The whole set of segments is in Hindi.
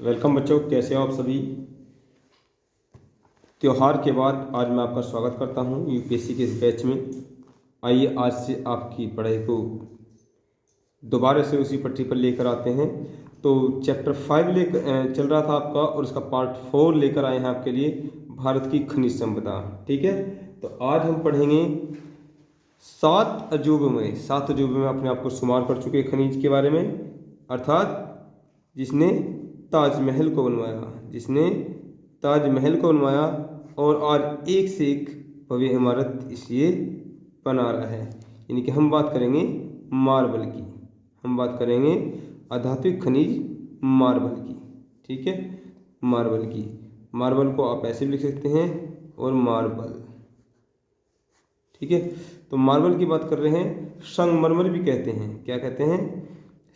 वेलकम बच्चों, कैसे हो आप सभी। त्योहार के बाद आज मैं आपका स्वागत करता हूं यूपीएससी के इस बैच में। आइए आज से आपकी पढ़ाई को दोबारा से उसी पटरी पर लेकर आते हैं। तो चैप्टर 5 लेकर चल रहा था आपका, और उसका पार्ट 4 लेकर आए हैं आपके लिए, भारत की खनिज संपदा। ठीक है, तो आज हम पढ़ेंगे 7 अजूबे में अपने आप को शुमार कर चुके खनिज के बारे में, अर्थात जिसने ताजमहल को बनवाया और आज एक से एक भव्य इमारत इसलिए बना रहा है। यानी कि हम बात करेंगे मार्बल की, हम बात करेंगे अधात्विक खनिज मार्बल की। ठीक है, मार्बल को आप ऐसे भी लिख सकते हैं, और मार्बल। ठीक है, तो मार्बल की बात कर रहे हैं। संगमरमर भी कहते हैं, क्या कहते हैं?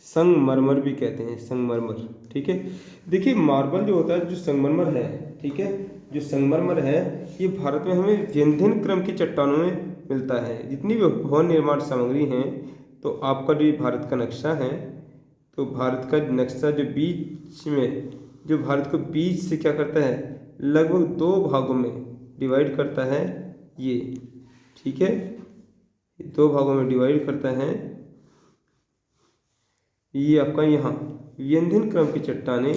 संगमरमर भी कहते हैं, संगमरमर। ठीक है, देखिए मार्बल जो होता है, जो संगमरमर है, ठीक है, जो संगमरमर है, ये भारत में हमें विभिन्न क्रम की चट्टानों में मिलता है। जितनी भी भवन निर्माण सामग्री हैं, तो आपका जो भारत का नक्शा है, तो भारत का नक्शा जो बीच में, जो भारत को बीच से क्या करता है, लगभग 2 भागों में डिवाइड करता है ये। ठीक है, 2 भागों में डिवाइड करता है ये। आपका यहाँ विंध्य क्रम की चट्टानें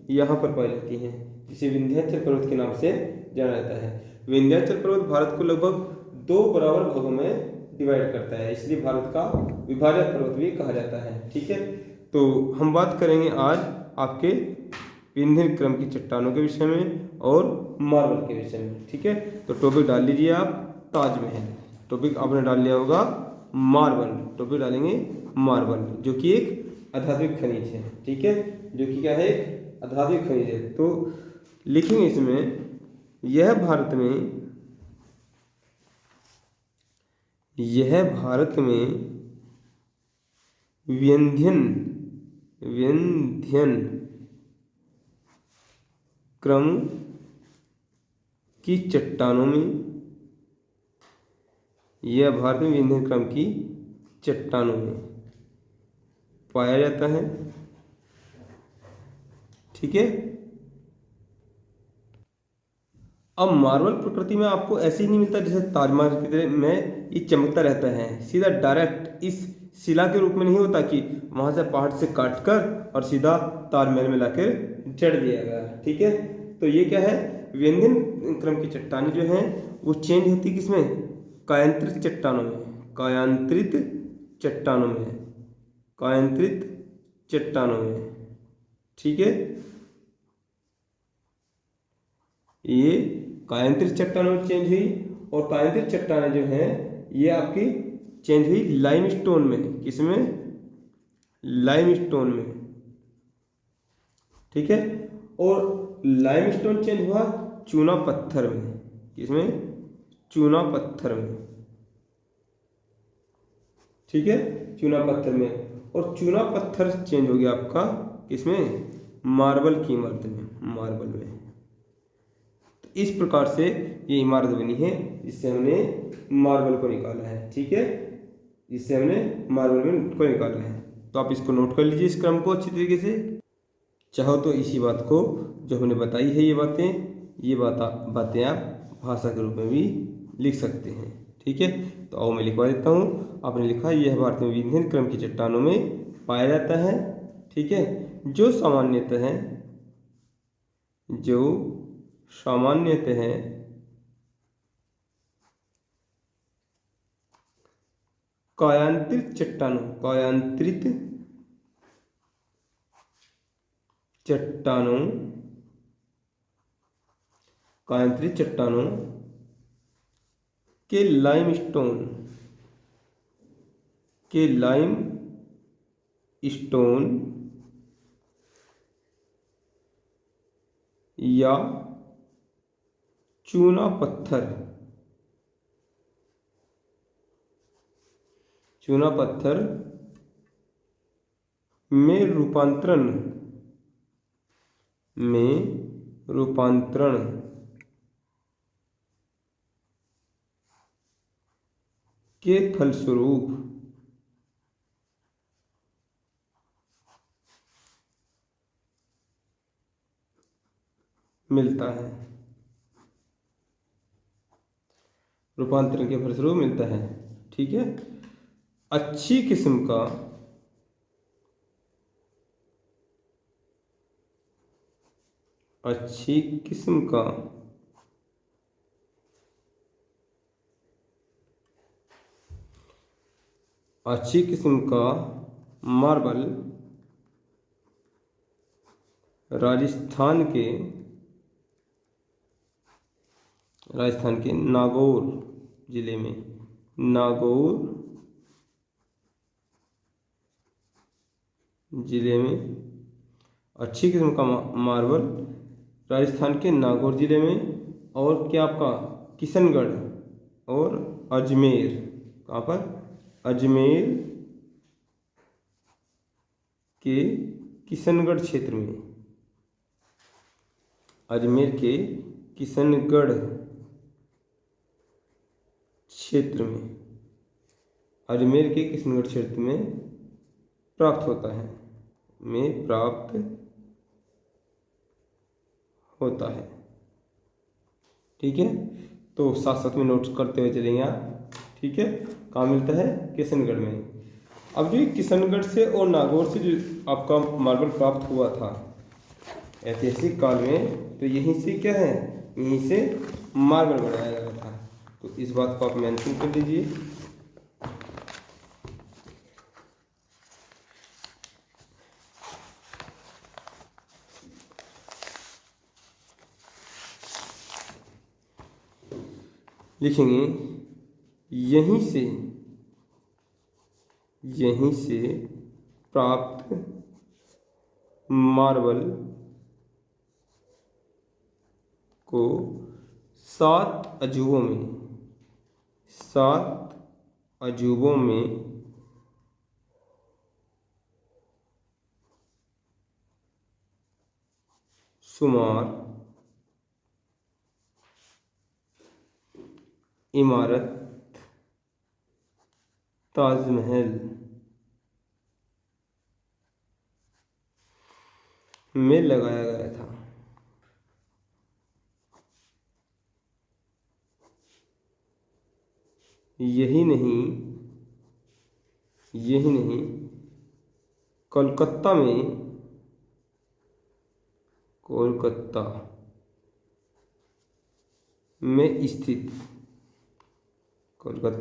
यहाँ पर पाई जाती हैं, जिसे विंध्याचल पर्वत के नाम से जाना जाता है। विंध्याचल पर्वत भारत को लगभग 2 बराबर भागों में डिवाइड करता है, इसलिए भारत का विभाजक पर्वत भी कहा जाता है। ठीक है, तो हम बात करेंगे आज आपके विंध्य क्रम की चट्टानों के विषय में और मार्बल के विषय में। ठीक है, तो टॉपिक डाल लीजिए आप ताजमहल, टॉपिक आपने डाल लिया होगा मार्बल, टॉपिक डालेंगे मार्बल, जो कि एक अधात्विक खनिज है। ठीक है, जो कि क्या है, एक अधात्विक खनिज है। तो लिखेंगे इसमें, यह भारत में विंध्यन क्रम की चट्टानों में, यह भारत में विंध्य क्रम की चट्टानों में पाया जाता है। ठीक है, अब मार्बल प्रकृति में आपको ऐसे ही नहीं मिलता जैसे ताजमहल की तरह में ये चमकता रहता है। सीधा डायरेक्ट इस शिला के रूप में नहीं होता कि वहां से पहाड़ से काट कर और सीधा ताजमहल में लाकर जड़ दिया गया। ठीक है, तो ये क्या है, विंध्य क्रम की चट्टानें जो हैं वो चेंज होती किसमें, कायांतरित चट्टानों में, कायांतरित चट्टानों में, कायांतरित चट्टानों में। ठीक है, ये कायांतरित चट्टानों में चेंज हुई, और कायांतरित चट्टानें जो हैं ये आपकी चेंज हुई लाइमस्टोन में। किसमें? लाइमस्टोन में। ठीक है, और लाइमस्टोन चेंज हुआ चूना पत्थर में। किसमें? चूना पत्थर में। ठीक है, चूना पत्थर में, और चूना पत्थर चेंज हो गया आपका किसमें, मार्बल की इमारत में, मार्बल में। तो इस प्रकार से ये इमारत बनी है जिससे हमने मार्बल को निकाला है। ठीक है, जिससे हमने मार्बल को निकाला है। तो आप इसको नोट कर लीजिए, इस क्रम को अच्छी तरीके से। चाहो तो इसी बात को जो हमने बताई है, ये बातें आप भाषा के रूप में भी लिख सकते हैं। ठीक है, तो आओ मैं लिखवा देता हूँ। आपने लिखा, यह भारत में विंध्य क्रम की चट्टानों में पाया जाता है। ठीक है, जो सामान्यतः कायांतरित चट्टानों के लाइमस्टोन या चूना पत्थर में रूपांतरण के फलस्वरूप मिलता है, रूपांतरण के फलस्वरूप मिलता है। ठीक है। अच्छी किस्म का अच्छी किस्म का अच्छी किस्म का मार्बल राजस्थान के नागौर जिले में अच्छी किस्म का मार्बल राजस्थान के नागौर जिले में, और क्या आपका किशनगढ़ और अजमेर, कहाँ पर, अजमेर के किशनगढ़ क्षेत्र में, अजमेर के किशनगढ़ क्षेत्र में, अजमेर के किशनगढ़ क्षेत्र में प्राप्त होता है, ठीक है। तो साथ साथ में नोट करते हुए चलेंगे आप। ठीक है। कहाँ मिलता है, किशनगढ़ में। अब जो ये किशनगढ़ से और नागौर से जो आपका मार्बल प्राप्त हुआ था ऐतिहासिक काल में, तो यहीं से क्या है, यहीं से मार्बल बनाया गया था। तो इस बात को आप मेंशन कर दीजिए। लिखेंगे यहीं से प्राप्त मार्बल को 7 अजूबों में शुमार इमारत ताजमहल में लगाया गया था। यही नहीं, कोलकाता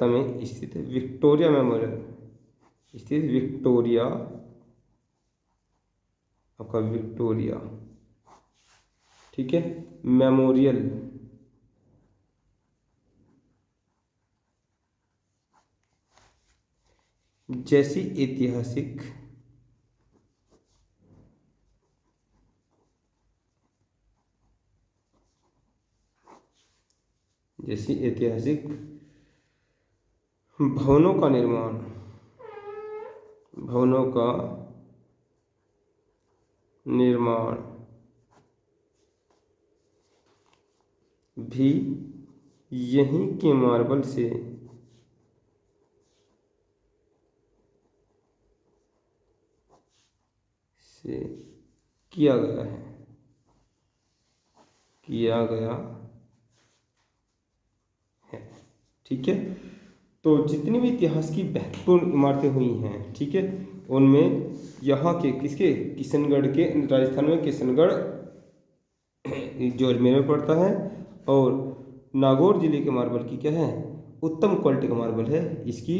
में स्थित विक्टोरिया मेमोरियल, आपका विक्टोरिया, ठीक है, मेमोरियल जैसी ऐतिहासिक भवनों का निर्माण भी यहीं के मार्बल से किया गया है। ठीक है। तो जितनी भी इतिहास की महत्वपूर्ण इमारतें हुई हैं, ठीक है, उनमें यहाँ के किसके, किशनगढ़ के, राजस्थान में किशनगढ़ जो अजमेर में पड़ता है, और नागौर जिले के मार्बल की क्या है, उत्तम क्वालिटी का मार्बल है, इसकी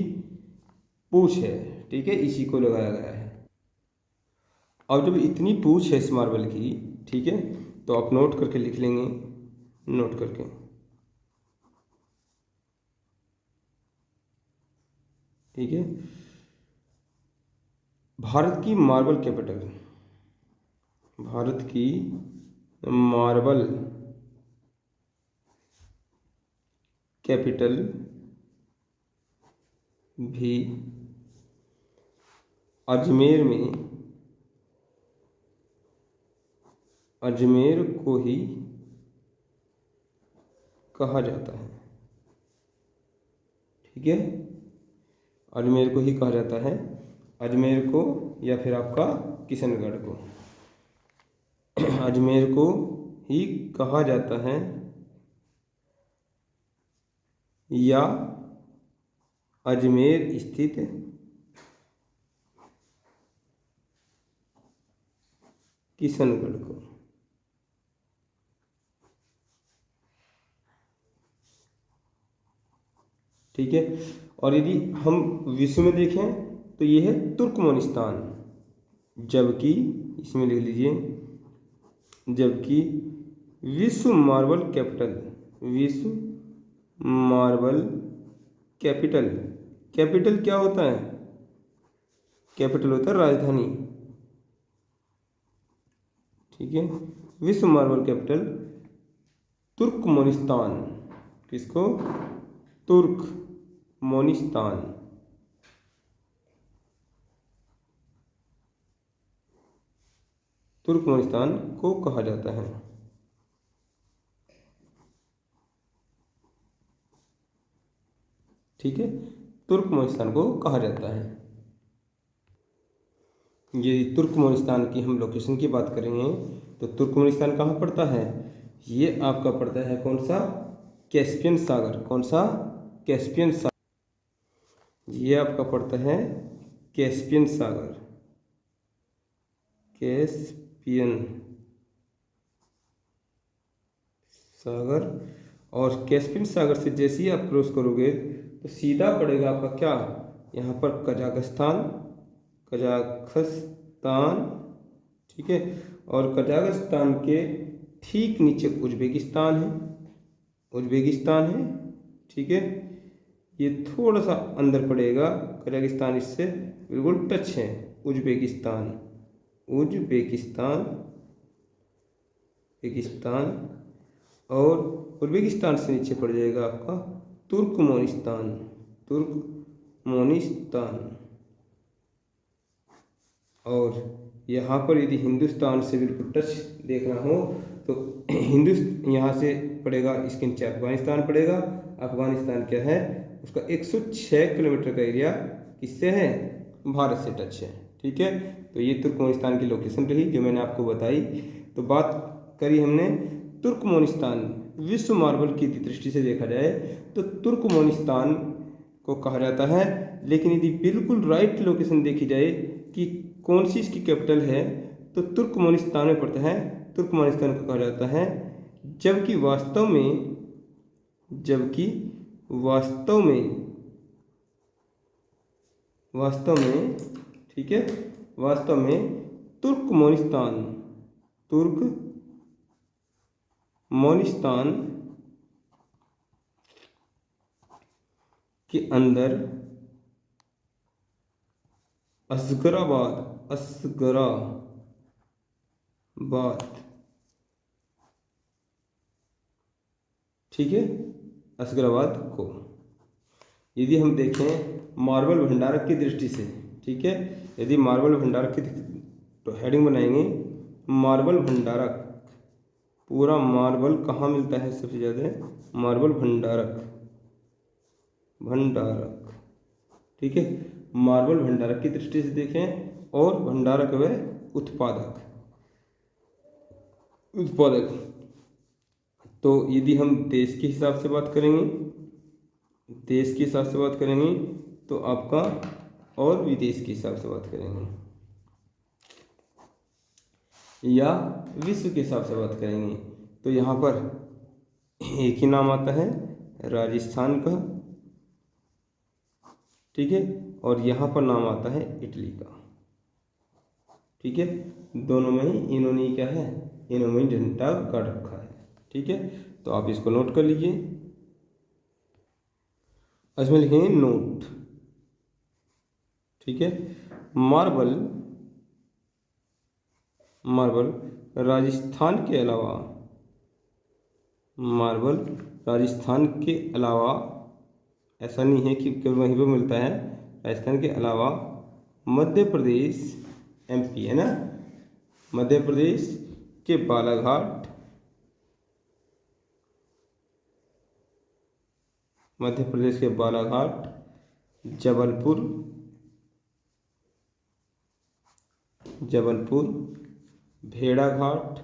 पूछ है। ठीक है, इसी को लगाया गया है। अब जब इतनी पूछ है इस मार्बल की, ठीक है, तो आप नोट करके लिख लेंगे, नोट करके। ठीक है। भारत की मार्बल कैपिटल भी अजमेर को ही कहा जाता है। ठीक है, अजमेर को ही कहा जाता है, अजमेर को या फिर आपका किशनगढ़ को, अजमेर को ही कहा जाता है या अजमेर स्थित किशनगढ़ को। ठीक है। और यदि हम विश्व में देखें तो ये है तुर्कमेनिस्तान, जबकि इसमें लिख लीजिए, जबकि विश्व मार्बल कैपिटल, विश्व मार्बल कैपिटल, कैपिटल क्या होता है? कैपिटल होता है राजधानी। ठीक है। विश्व मार्बल कैपिटल तुर्कमेनिस्तान, किसको? तुर्कमेनिस्तान। तुर्कमेनिस्तान को कहा जाता है। ठीक है, तुर्कमेनिस्तान को कहा जाता है। ये तुर्कमेनिस्तान की हम लोकेशन की बात करेंगे तो तुर्कमेनिस्तान कहाँ पड़ता है? ये आपका पड़ता है कौन सा? कैस्पियन सागर। कौन सा? कैस्पियन सागर। ये आपका पड़ता है कैस्पियन सागर, कैस्पियन सागर। और कैस्पियन सागर से जैसे ही आप क्रॉस करोगे तो सीधा पड़ेगा आपका क्या? यहाँ पर कजाकिस्तान, कजाकिस्तान। ठीक है। और कजाकिस्तान के ठीक नीचे उज्बेकिस्तान है, उज्बेकिस्तान है। ठीक है। ये थोड़ा सा अंदर पड़ेगा, कजाकिस्तान इससे बिल्कुल टच है, उज्बेकिस्तान, उज्बेकिस्तान, उज्बेकिस्तान। और उज्बेकिस्तान से नीचे पड़ जाएगा आपका तुर्कमेनिस्तान, तुर्कमेनिस्तान। और यहाँ पर यदि हिंदुस्तान से बिल्कुल टच देखना हो तो यहाँ से पड़ेगा, इसके नीचे अफगानिस्तान पड़ेगा। अफगानिस्तान क्या है? उसका 106 किलोमीटर का एरिया किससे है? भारत से टच है। ठीक है। तो ये तुर्कमेनिस्तान की लोकेशन रही जो मैंने आपको बताई। तो बात करी हमने तुर्कमेनिस्तान। विश्व मार्बल की दृष्टि से देखा जाए तो तुर्कमेनिस्तान को कहा जाता है, लेकिन यदि बिल्कुल राइट लोकेशन देखी जाए कि कौन सी इसकी कैपिटल है तो तुर्कमेनिस्तान में पड़ता है, तुर्कमेनिस्तान को कहा जाता है। जबकि वास्तव में, जबकि वास्तव में, वास्तव में, ठीक है, वास्तव में तुर्कमेनिस्तान, तुर्कमेनिस्तान के अंदर असगराबाद, असगराबाद, ठीक है, असगराबाद को यदि हम देखें मार्बल भंडारक की दृष्टि से, ठीक है, यदि मार्बल भंडारक की तो हेडिंग बनाएंगे मार्बल भंडारक। पूरा मार्बल कहाँ मिलता है सबसे ज़्यादा? मार्बल भंडारक, भंडारक। ठीक है। मार्बल भंडारक की दृष्टि से देखें, और भंडारक व उत्पादक, उत्पादक। तो यदि हम देश के हिसाब से बात करेंगे, देश के हिसाब से बात करेंगे तो आपका, और विदेश के हिसाब से बात करेंगे या विश्व के हिसाब से बात करेंगे तो यहाँ पर एक ही नाम आता है, राजस्थान का। ठीक है। और यहाँ पर नाम आता है इटली का। ठीक है। दोनों में ही इन्होंने क्या है? इन्होंने झंडा गाड़ रखा है। ठीक है। तो आप इसको नोट कर लीजिए, इसमें लिखेंगे नोट। ठीक है। मार्बल, मार्बल राजस्थान के अलावा, मार्बल राजस्थान के अलावा, ऐसा नहीं है कि केवल वहीं पर मिलता है, राजस्थान के अलावा मध्य प्रदेश, एमपी है ना, मध्य प्रदेश के बालाघाट, मध्य प्रदेश के बालाघाट, जबलपुर, जबलपुर, भेड़ाघाट,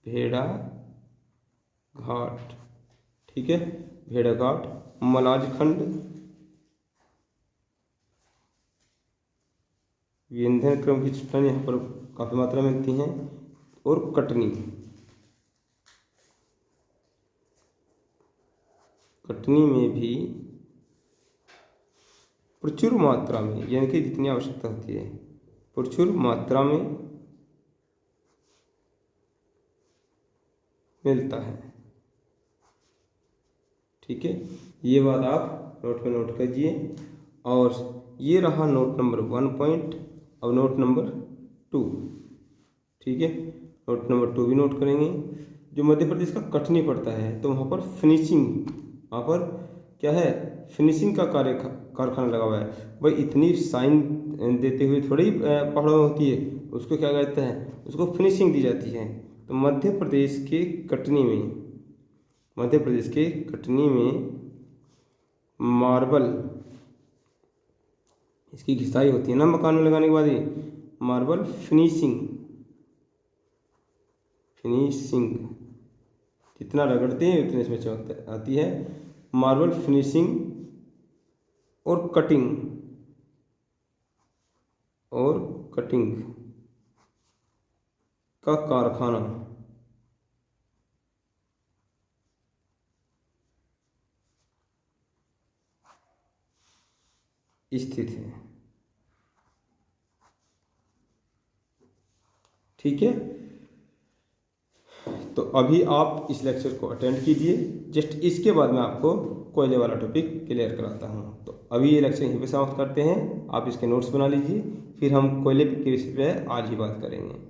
भेड़ाघाट, ठीक है, भेड़ाघाट, मलाजखंड, विंध्य क्रम की चट्टान यहाँ पर काफ़ी मात्रा में मिलती हैं, और कटनी, कटनी में भी प्रचुर मात्रा में, यानी कि जितनी आवश्यकता होती है प्रचुर मात्रा में मिलता है, ठीक है। ये बात आप नोट में नोट कीजिए। और ये रहा नोट नंबर 1 पॉइंट। अब नोट नंबर 2, ठीक है, नोट नंबर 2 भी नोट करेंगे। जो मध्य प्रदेश का कटनी पड़ता है तो वहाँ पर फिनिशिंग, वहाँ पर क्या है, फिनिशिंग का कारखाना लगा हुआ है। भाई इतनी साइन देते हुए थोड़ी पहाड़ों में होती है, उसको क्या कहते हैं, उसको फिनिशिंग दी जाती है। तो मध्य प्रदेश के कटनी में मार्बल, इसकी घिसाई होती है ना मकान में लगाने के बाद, ये मार्बल फिनिशिंग जितना रगड़ते हैं उतने इसमें चमक आती है। मार्बल फिनिशिंग और कटिंग का कारखाना स्थित है, ठीक है। तो अभी आप इस लेक्चर को अटेंड कीजिए। जस्ट इसके बाद मैं आपको कोयले वाला टॉपिक क्लियर कराता हूँ। तो अभी ये लेक्चर यहीं पे समाप्त करते हैं। आप इसके नोट्स बना लीजिए, फिर हम कोयले के विषय पे आज ही बात करेंगे।